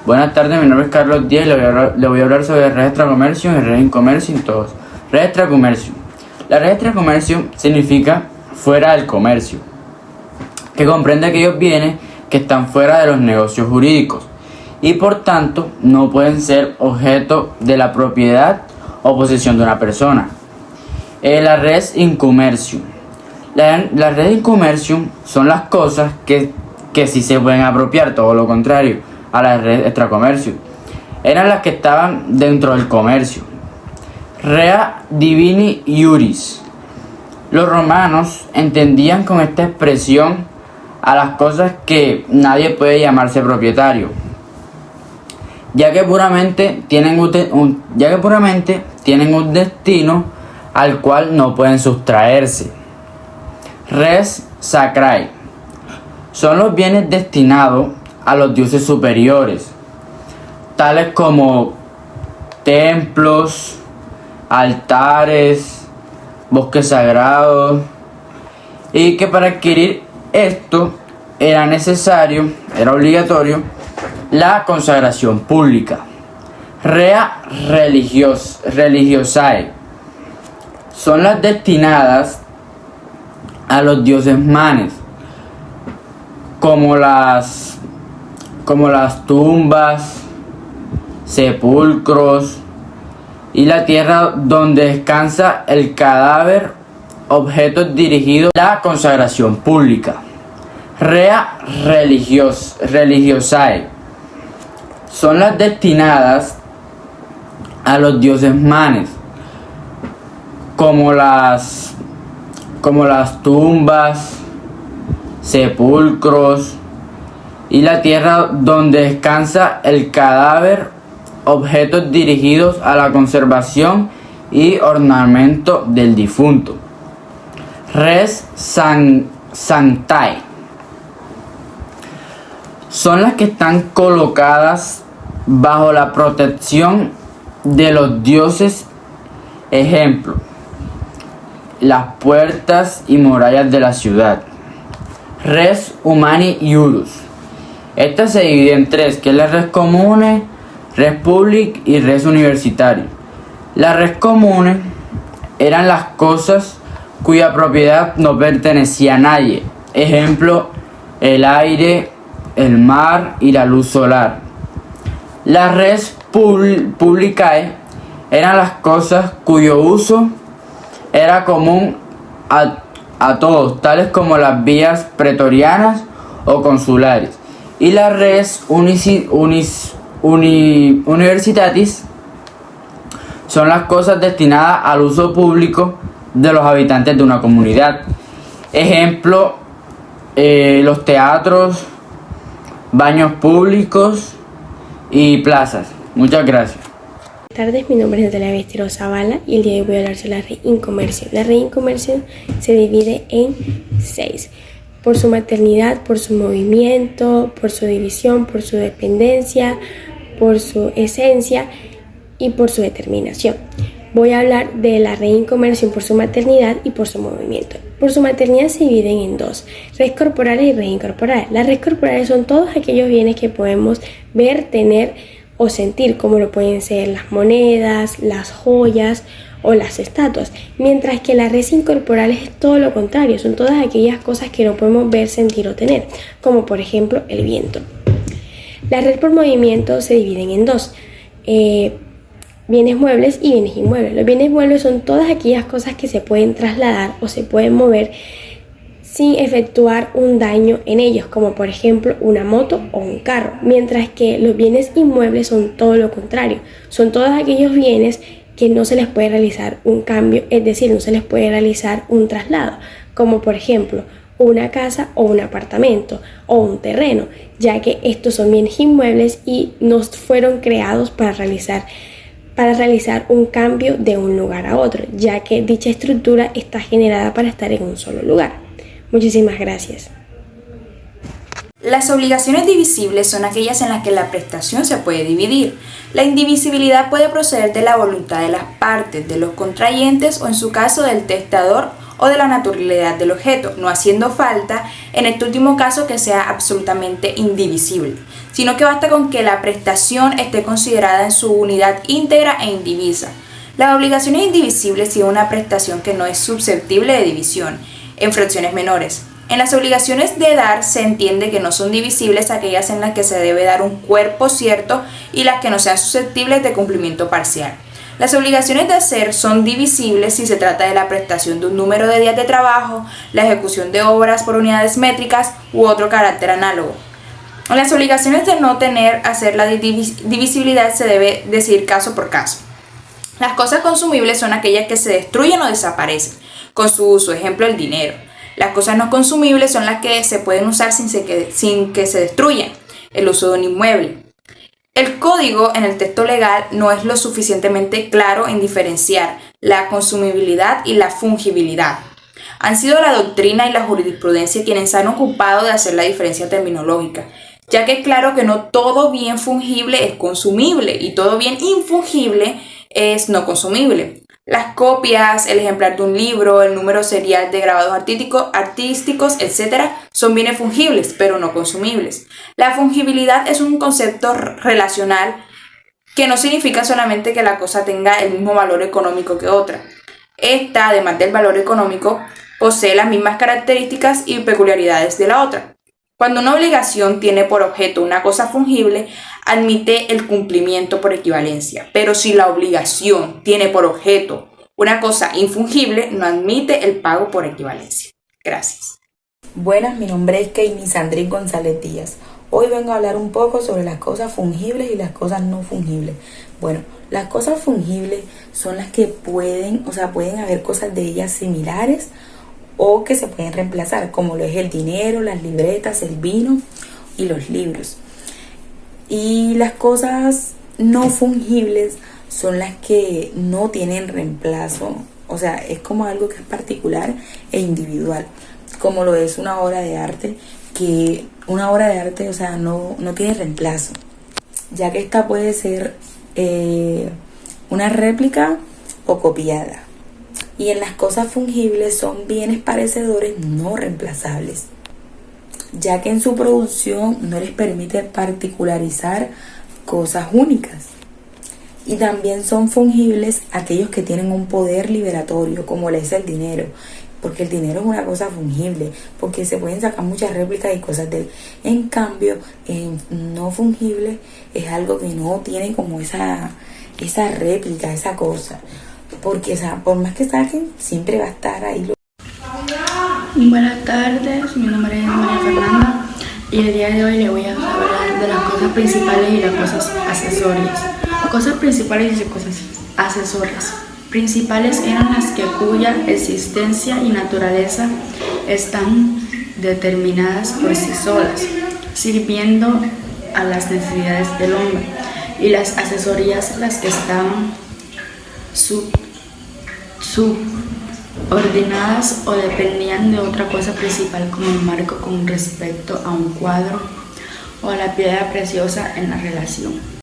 Buenas tardes, mi nombre es Carlos Díaz y le voy a hablar sobre red extracomercio y red incomercio en todos. Red extracomercio. La red extracomercio significa fuera del comercio, que comprende aquellos bienes que están fuera de los negocios jurídicos y por tanto no pueden ser objeto de la propiedad o posesión de una persona. La red incomercio. La red incomercio son las cosas que sí se pueden apropiar, todo lo contrario a la red extracomercio. Eran las que estaban dentro del comercio. Rea divini iuris. Los romanos entendían con esta expresión a las cosas que nadie puede llamarse propietario, ya que puramente tienen un destino al cual no pueden sustraerse. Res sacrae. Son los bienes destinados a los dioses superiores, tales como templos, altares, bosques sagrados, y que para adquirir esto era obligatorio la consagración pública. Rea religiosae. Son las destinadas a los dioses manes, como las tumbas, sepulcros y la tierra donde descansa el cadáver, objetos dirigidos a la consagración pública. Rea religiosae. Son las destinadas a los dioses manes, como las tumbas, sepulcros y la tierra donde descansa el cadáver, objetos dirigidos a la conservación y ornamento del difunto. Res sanctae. Son las que están colocadas bajo la protección de los dioses. Ejemplo: las puertas y murallas de la ciudad. Res humani iurus. Esta se divide en tres, que es la res comune, res public y res universitario. La res comune eran las cosas cuya propiedad no pertenecía a nadie. Ejemplo: el aire, el mar y la luz solar. La res publicae eran las cosas cuyo uso era común a todos, tales como las vías pretorianas o consulares. Y la res universitatis son las cosas destinadas al uso público de los habitantes de una comunidad. Ejemplo: los teatros, baños públicos y plazas. Muchas gracias. Buenas tardes, mi nombre es Natalia Besteiro Zavala y el día de hoy voy a hablar sobre la red incomercio. La red incomercio se divide en 6. Por su maternidad, por su movimiento, por su división, por su dependencia, por su esencia y por su determinación. Voy a hablar de la red incomercio por su maternidad y por su movimiento. Por su maternidad se dividen en 2, redes corporales y redes incorporales. Las redes corporales son todos aquellos bienes que podemos ver, tener o sentir, como lo pueden ser las monedas, las joyas o las estatuas, mientras que las redes incorporales es todo lo contrario, son todas aquellas cosas que no podemos ver, sentir o tener, como por ejemplo el viento. La red por movimiento se dividen en 2, bienes muebles y bienes inmuebles. Los bienes muebles son todas aquellas cosas que se pueden trasladar o se pueden mover sin efectuar un daño en ellos, como por ejemplo una moto o un carro, mientras que los bienes inmuebles son todo lo contrario, son todos aquellos bienes que no se les puede realizar un cambio, es decir, no se les puede realizar un traslado, como por ejemplo una casa o un apartamento o un terreno, ya que estos son bienes inmuebles y no fueron creados para realizar un cambio de un lugar a otro, ya que dicha estructura está generada para estar en un solo lugar. Muchísimas gracias. Las obligaciones divisibles son aquellas en las que la prestación se puede dividir. La indivisibilidad puede proceder de la voluntad de las partes, de los contrayentes o en su caso del testador o de la naturalidad del objeto, no haciendo falta, en este último caso, que sea absolutamente indivisible, sino que basta con que la prestación esté considerada en su unidad íntegra e indivisa. Las obligaciones indivisibles tienen una prestación que no es susceptible de división en fracciones menores. En las obligaciones de dar se entiende que no son divisibles aquellas en las que se debe dar un cuerpo cierto y las que no sean susceptibles de cumplimiento parcial. Las obligaciones de hacer son divisibles si se trata de la prestación de un número de días de trabajo, la ejecución de obras por unidades métricas u otro carácter análogo. En las obligaciones de no hacer la divisibilidad se debe decidir caso por caso. Las cosas consumibles son aquellas que se destruyen o desaparecen con su uso, ejemplo el dinero. Las cosas no consumibles son las que se pueden usar sin que se destruyan, el uso de un inmueble. El código en el texto legal no es lo suficientemente claro en diferenciar la consumibilidad y la fungibilidad. Han sido la doctrina y la jurisprudencia quienes se han ocupado de hacer la diferencia terminológica, ya que es claro que no todo bien fungible es consumible y todo bien infungible es no consumible. Las copias, el ejemplar de un libro, el número serial de grabados artísticos, etc. son bienes fungibles, pero no consumibles. La fungibilidad es un concepto relacional que no significa solamente que la cosa tenga el mismo valor económico que otra. Esta, además del valor económico, posee las mismas características y peculiaridades de la otra. Cuando una obligación tiene por objeto una cosa fungible, admite el cumplimiento por equivalencia, pero si la obligación tiene por objeto una cosa infungible, no admite el pago por equivalencia. Gracias. Buenas, mi nombre es Keini Sandrín González Díaz. Hoy vengo a hablar un poco sobre las cosas fungibles y las cosas no fungibles. Bueno, las cosas fungibles son las que pueden haber cosas de ellas similares o que se pueden reemplazar, como lo es el dinero, las libretas, el vino y los libros. Y las cosas no fungibles son las que no tienen reemplazo, o sea, es como algo que es particular e individual, como lo es una obra de arte, que una obra de arte, no tiene reemplazo, ya que esta puede ser una réplica o copiada. Y en las cosas fungibles son bienes perecedores no reemplazables, ya que en su producción no les permite particularizar cosas únicas. Y también son fungibles aquellos que tienen un poder liberatorio, como lo es el dinero, porque el dinero es una cosa fungible, porque se pueden sacar muchas réplicas y cosas de él. En cambio, no fungible es algo que no tiene como esa réplica, esa cosa, porque por más que saquen, siempre va a estar ahí. Buenas tardes, mi nombre es María Fernanda y el día de hoy le voy a hablar de las cosas principales y las cosas accesorias. Cosas principales y cosas accesorias. Principales eran las que cuya existencia y naturaleza están determinadas por sí solas, sirviendo a las necesidades del hombre, y las accesorias las que estaban subordinadas o dependían de otra cosa principal, como el marco con respecto a un cuadro o a la piedra preciosa en la relación.